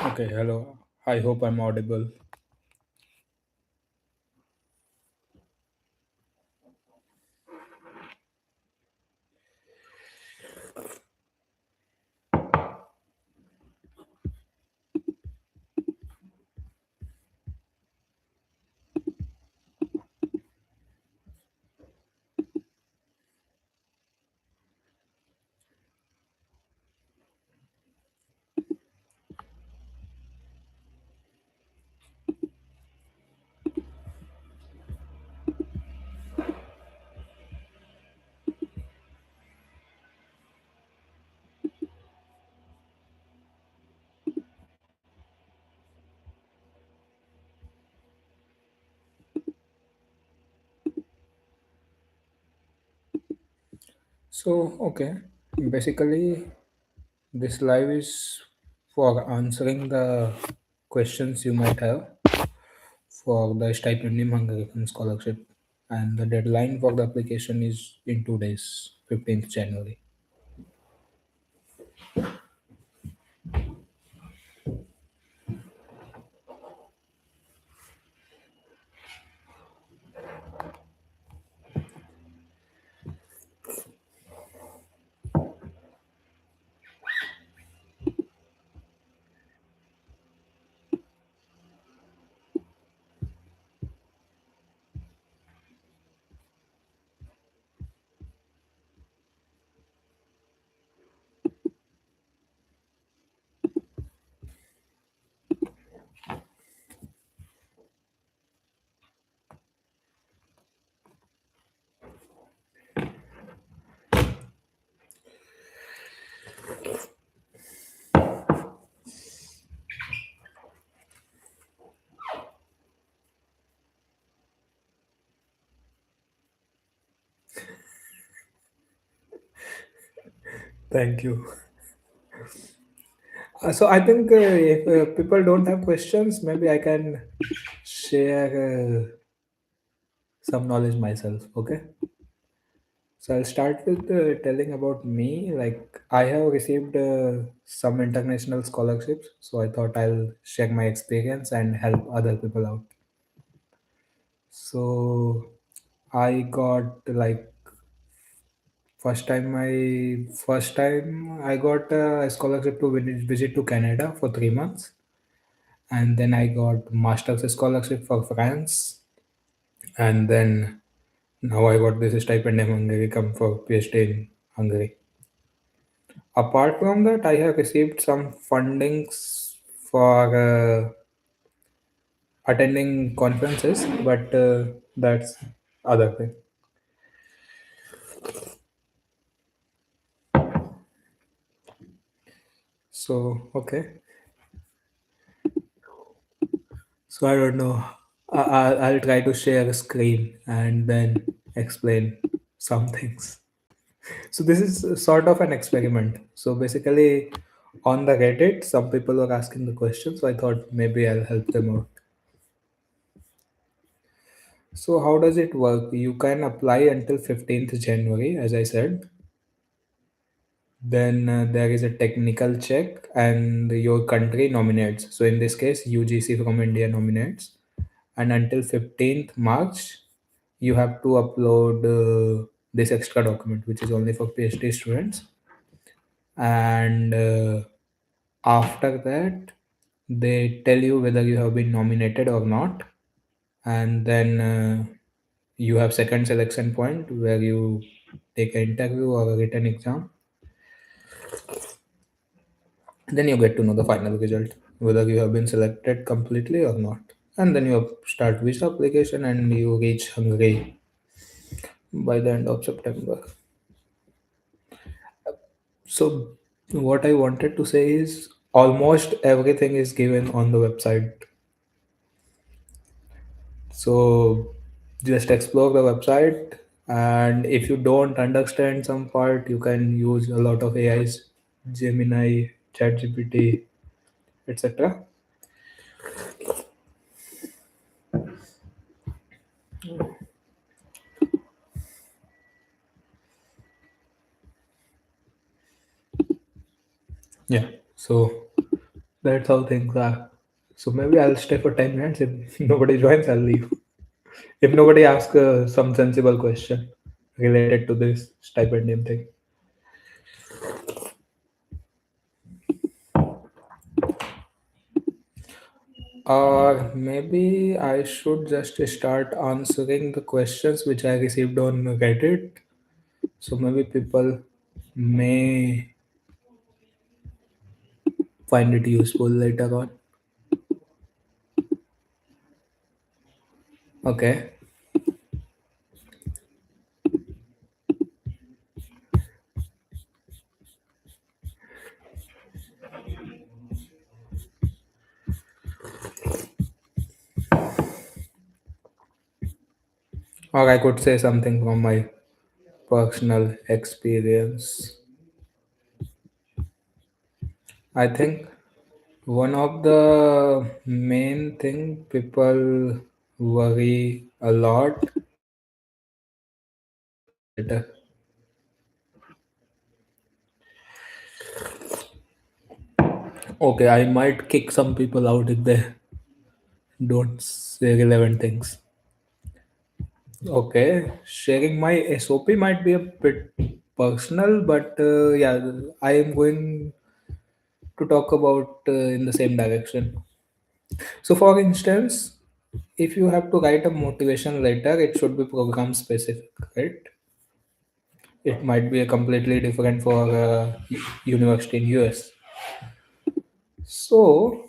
Okay, hello. I hope I'm audible. Okay. Basically, this live is for answering the questions you might have for the Stipendium Hungaricum scholarship. And the deadline for the application is in 2 days, 15th January. Thank you. So I think if people don't have questions, maybe I can share some knowledge myself. Okay. So I'll start with telling about me. Like I have received some international scholarships, so I thought I'll share my experience and help other people out. So I got like first time I got a scholarship to visit to Canada for 3 months, and then I got master's scholarship for France, and then now I got this Stipendium Hungaricum for PhD in Hungary. Apart from that, I have received some fundings for attending conferences, but that's other thing. So okay, so I don't know. I'll try to share a screen and then explain some things. So this is sort of an experiment. So basically, on the Reddit, some people were asking the question, so I thought maybe I'll help them out. So how does it work? You can apply until 15th January, as I said. Then there is a technical check and your country nominates. So in this case, UGC from India nominates. And until 15th March, you have to upload this extra document, which is only for PhD students. And after that, they tell you whether you have been nominated or not. And then you have second selection point where you take an interview or a written exam. Then you get to know the final result, whether you have been selected completely or not. And then you start visa application and you reach Hungary by the end of September. So what I wanted to say is almost everything is given on the website. So just explore the website, and if you don't understand some part, you can use a lot of AIs, Gemini, ChatGPT, etc. Yeah. So That's how things are. So maybe I'll stay for 10 minutes. If nobody joins, I'll leave. If nobody asks some sensible question related to this stipendium thing. Or maybe I should just start answering the questions which I received on Reddit. So maybe people may find it useful later on. Okay. Or I could say something from my personal experience. I think one of the main thing people worry a lot later. Okay, I might kick some people out if they don't say relevant things. Okay, sharing my SOP might be a bit personal, but yeah, I am going to talk about in the same direction. So, for instance, if you have to write a motivation letter, it should be program specific, right? It might be a completely different for university in US. So,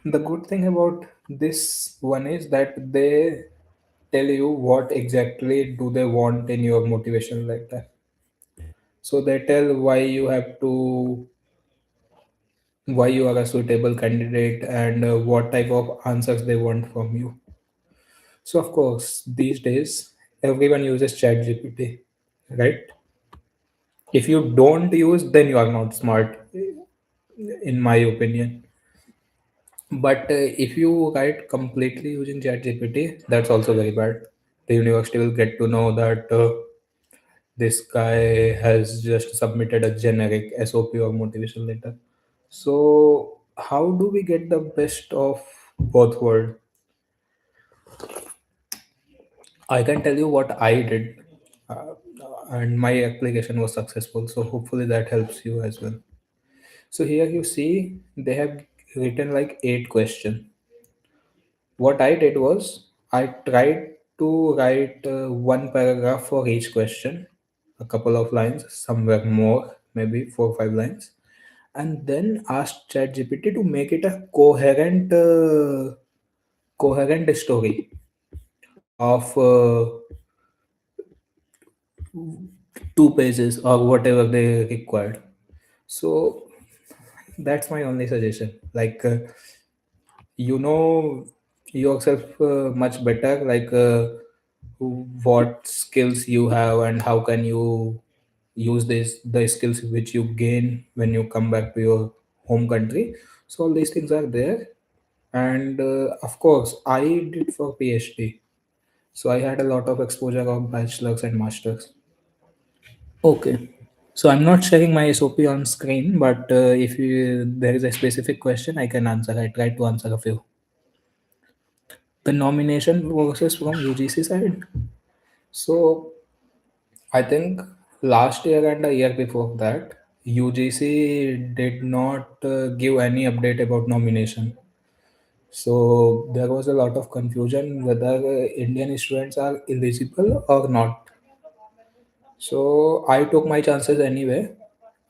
the good thing about this one is that they tell you what exactly do they want in your motivation letter. So they tell why you are a suitable candidate and what type of answers they want from you. So of course, these days everyone uses ChatGPT, right? If you don't use, then you are not smart, in my opinion. But if you write completely using ChatGPT, that's also very bad. The university will get to know that this guy has just submitted a generic SOP or motivation letter. So, how do we get the best of both worlds? I can tell you what I did, uh, and my application was successful. So, hopefully, that helps you as well. So, here you see they have written like 8 questions. What I did was I tried to write one paragraph for each question, a couple of lines, somewhere more, maybe 4 or 5 lines, and then asked ChatGPT to make it a coherent story of 2 pages or whatever they required. So that's my only suggestion. Like you know yourself much better, like what skills you have and how can you use this the skills which you gain when you come back to your home country. So all these things are there, and of course I did for PhD, so I had a lot of exposure of bachelor's and master's. Okay. So I'm not sharing my SOP on screen, but if there is a specific question, I can answer. I try to answer a few. The nomination process from UGC side. So I think last year and a year before that, UGC did not give any update about nomination. So there was a lot of confusion whether Indian students are eligible or not. So I took my chances anyway.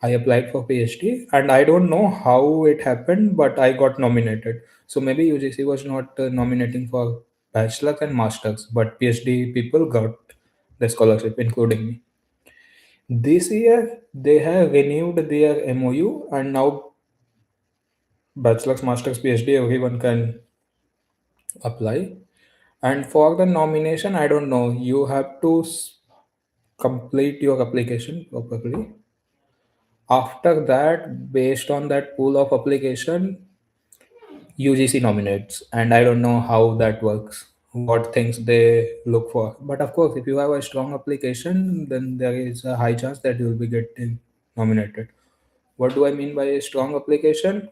I applied for PhD, and I don't know how it happened, but I got nominated. So maybe UGC was not nominating for bachelor's and master's, but PhD people got the scholarship, including me. This year they have renewed their MOU, and now bachelor's, master's, PhD everyone can apply. And for the nomination, I don't know. You have to complete your application properly. After that, based on that pool of application, UGC nominates, and I don't know how that works, what things they look for. But of course, if you have a strong application, then there is a high chance that you will be getting nominated. What do I mean by a strong application?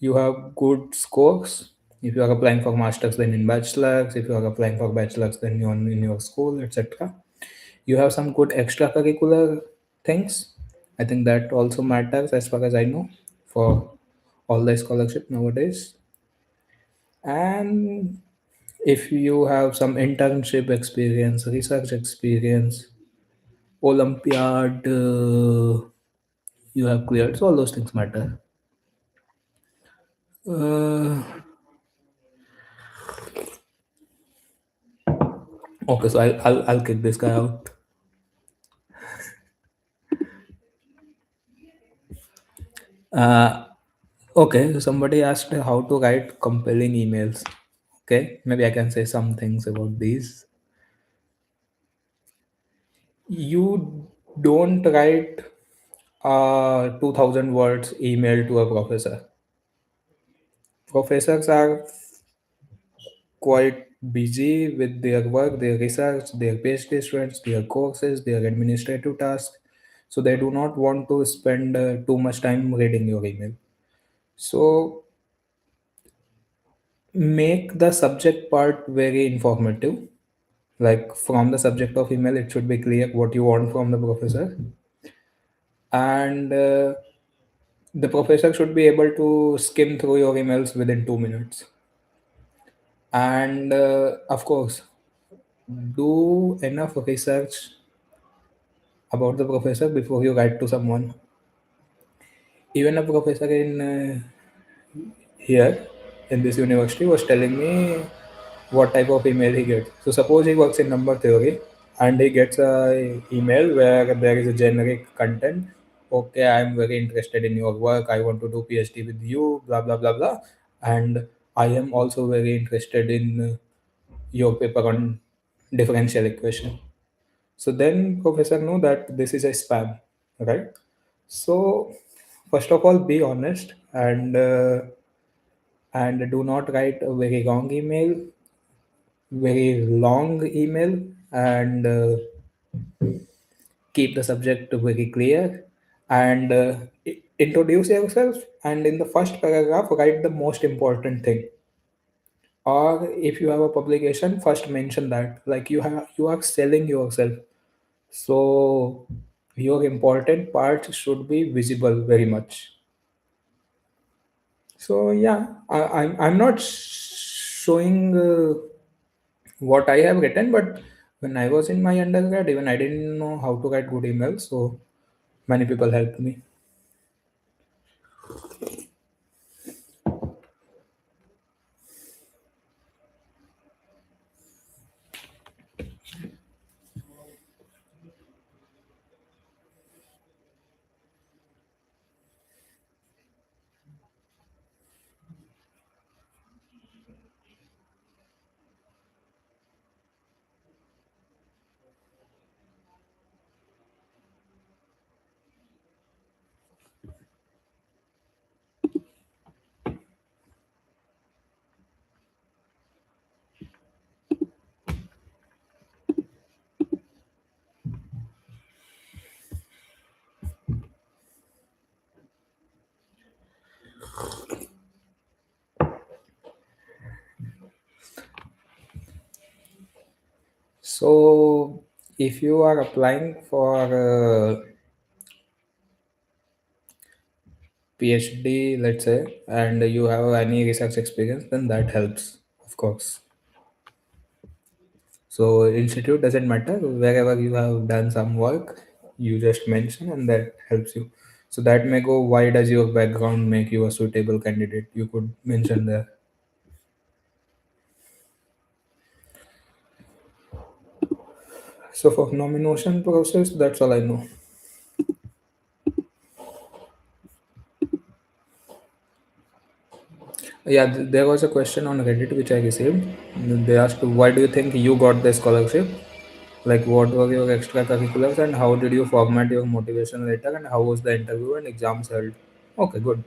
You have good scores. If you are applying for masters, then in bachelors. If you are applying for bachelors, then you're in your school, etc. You have some good extracurricular things. I think that also matters as far as I know for all the scholarship nowadays. And if you have some internship experience, research experience, Olympiad, you have cleared, so all those things matter. Uh, okay, so I'll kick this guy out. Uh, okay, so somebody asked how to write compelling emails. Okay, maybe I can say some things about these. You don't write a 2000 words email to a professor. Professors are quite busy with their work, their research, their PhD students, their courses, their administrative tasks. So they do not want to spend too much time reading your email. So make the subject part very informative. Like from the subject of email, it should be clear what you want from the professor, and the professor should be able to skim through your emails within 2 minutes. And of course, do enough research about the professor before you write to someone. Even a professor in here in this university was telling me what type of email he gets. So suppose he works in number theory and he gets a email where there is a generic content. Okay, I am very interested in your work. I want to do PhD with you. Blah blah blah blah. And I am also very interested in your paper on differential equation. So then professor know that this is a spam, right? So first of all, be honest and do not write a very long email, very long email, and keep the subject very clear and introduce yourself. And in the first paragraph, write the most important thing. Or if you have a publication, first mention that like you are selling yourself. So your important parts should be visible very much. So yeah, I'm not showing what I have written, but when I was in my undergrad, even I didn't know how to write good emails. So many people helped me. So if you are applying for PhD, let's say, and you have any research experience, then that helps, of course. So institute doesn't matter. Wherever you have done some work, you just mention, and that helps you. So that may go. Why does your background make you a suitable candidate? You could mention there. So for nomination process, that's all I know. Yeah, there was a question on Reddit which I received. They asked, "Why do you think you got the scholarship? Like, what were your extracurriculars, and how did you format your motivation letter, and how was the interview and exams held?" Okay, good.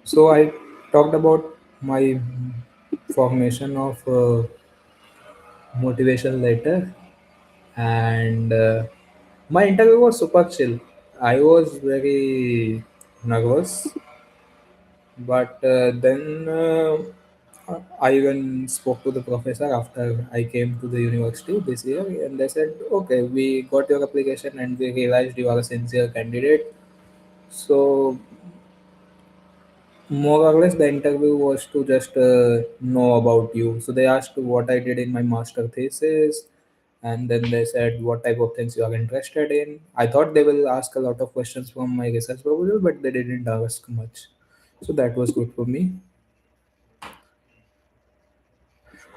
So I talked about my formation of motivation letter, and my interview was super chill. I was very nervous, But then I even spoke to the professor after I came to the university this year, and they said, "Okay, we got your application and we realized you are a sincere candidate. So more or less, the interview was to just know about you. So they asked what I did in my master thesis, and then they said what type of things you are interested in. I thought they will ask a lot of questions from my research proposal, but they didn't ask much. So that was good for me.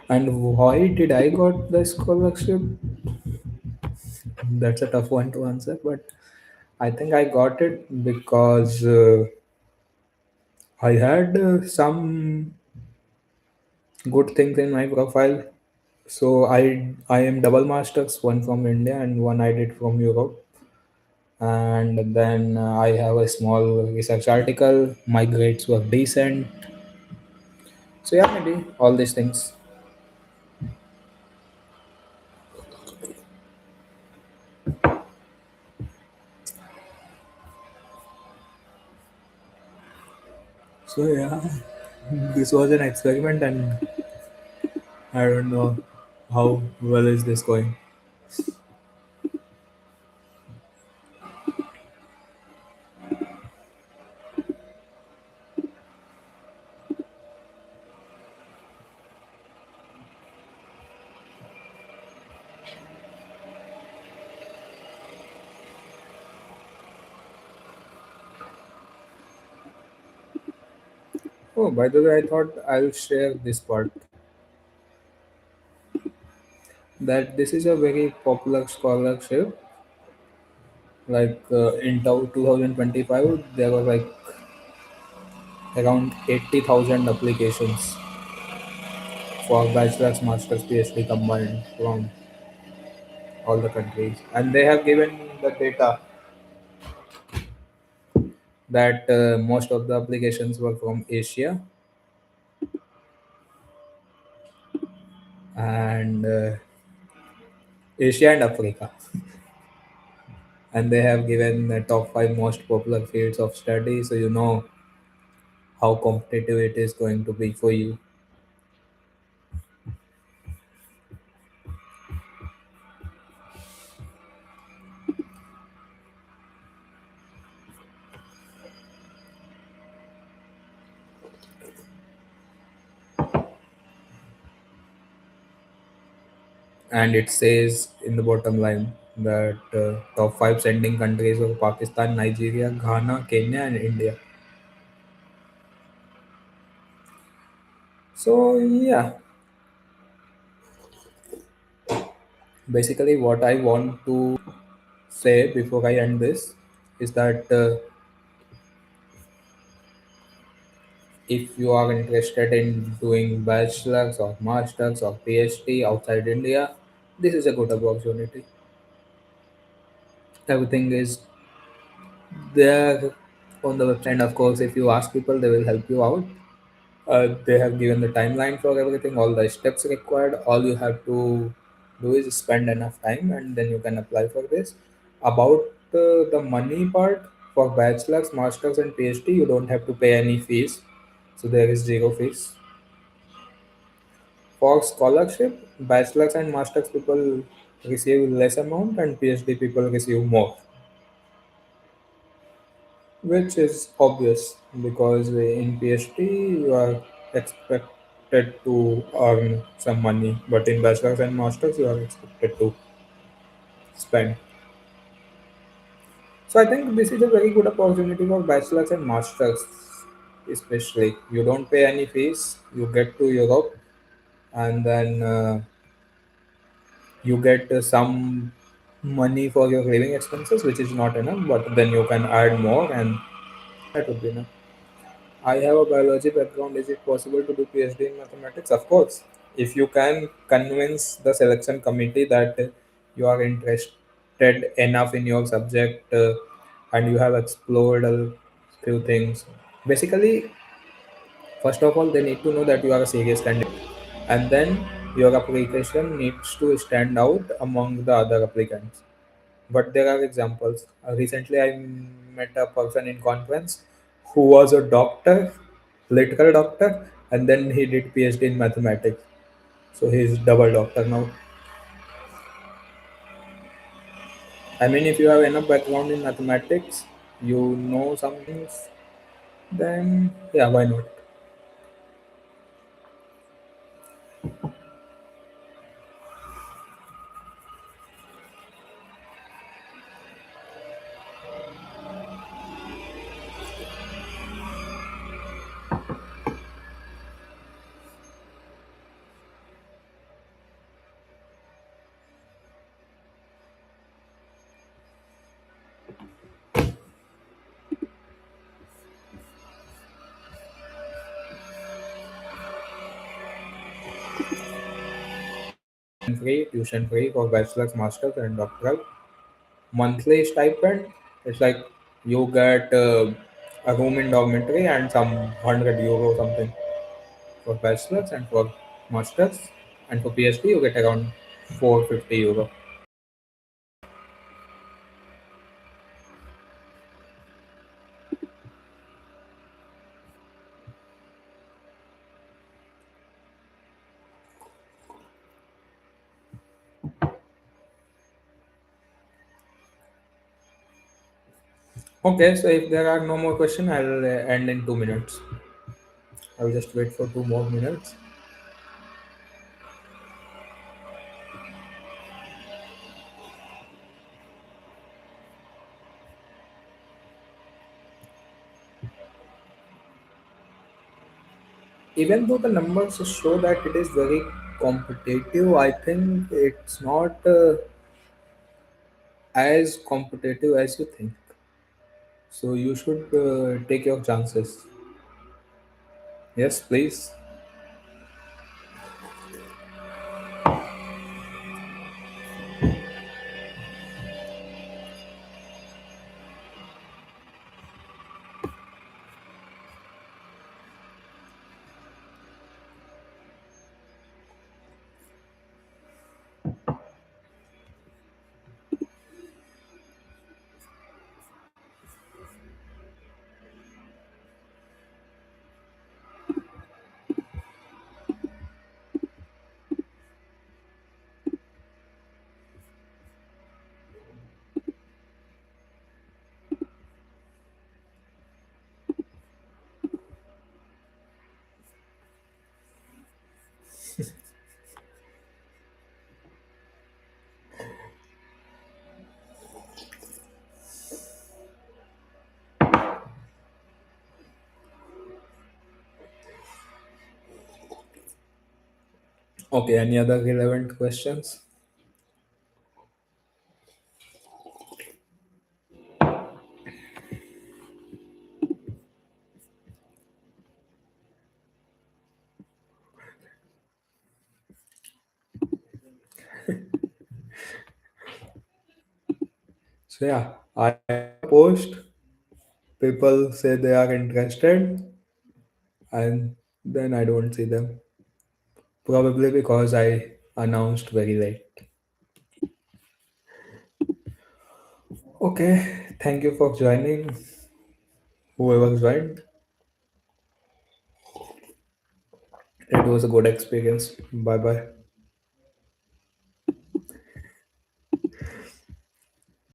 And why did I got the scholarship? That's a tough one to answer, but I think I got it because I had some good things in my profile. So I am double masters, one from India and one I did from Europe. And then I have a small research article. My grades were decent. So yeah, maybe all these things. So yeah, this was an experiment, and I don't know how well is this going. Oh, by the way, I thought I'll share this part that this is a very popular scholarship. Like in 2025, there were like around 80,000 applications for bachelor's, master's, PhD combined from all the countries. And they have given the data that most of the applications were from Asia and Asia and Africa. And they have given the top five most popular fields of study, so you know how competitive it is going to be for you. And it says in the bottom line that top five sending countries were Pakistan, Nigeria, Ghana, Kenya, and India. So yeah, basically what I want to say before I end this is that if you are interested in doing bachelor's or master's or PhD outside India, this is a good opportunity. Everything is there on the website. And of course, if you ask people, they will help you out. They have given the timeline for everything, all the steps required. All you have to do is spend enough time, and then you can apply for this. About the money part for bachelor's, masters, and PhD, you don't have to pay any fees, so there is zero fees. For scholarship, bachelor's and master's people receive less amount, and PhD people receive more, which is obvious because in PhD you are expected to earn some money, but in bachelor's and masters you are expected to spend. So I think this is a very good opportunity for bachelor's and masters, especially. You don't pay any fees, you get to Europe, and then you get some money for your living expenses, which is not enough, but then you can add more, and that would be enough. I have a biology background. Is it possible to do PhD in mathematics? Of course. If you can convince the selection committee that you are interested enough in your subject and you have explored a few things. Basically, first of all, they need to know that you are a serious candidate, and then your application needs to stand out among the other applicants. But there are examples. Recently, I met a person in conference who was a doctor literal doctor, and then he did PhD in mathematics. So he's double doctor now. I mean, if you have enough background in mathematics, you know some things, then yeah, why not? Free, tuition free for bachelor's, master's, and doctoral. Monthly stipend, it's like you get a room in dormitory and some 100 euro something for bachelor's, and for masters and for PhD you get around 450 euro. Okay, so if there are no more questions, I'll end in 2 minutes. I'll just wait for 2 more minutes. Even though the numbers show that it is very competitive, I think it's not as competitive as you think. So you should take your chances. Yes, please. Okay, any other relevant questions? So yeah, I post, people say they are interested, and then I don't see them. Probably because I announced very late. Okay, thank you for joining. Whoever joined, it was a good experience. Bye bye.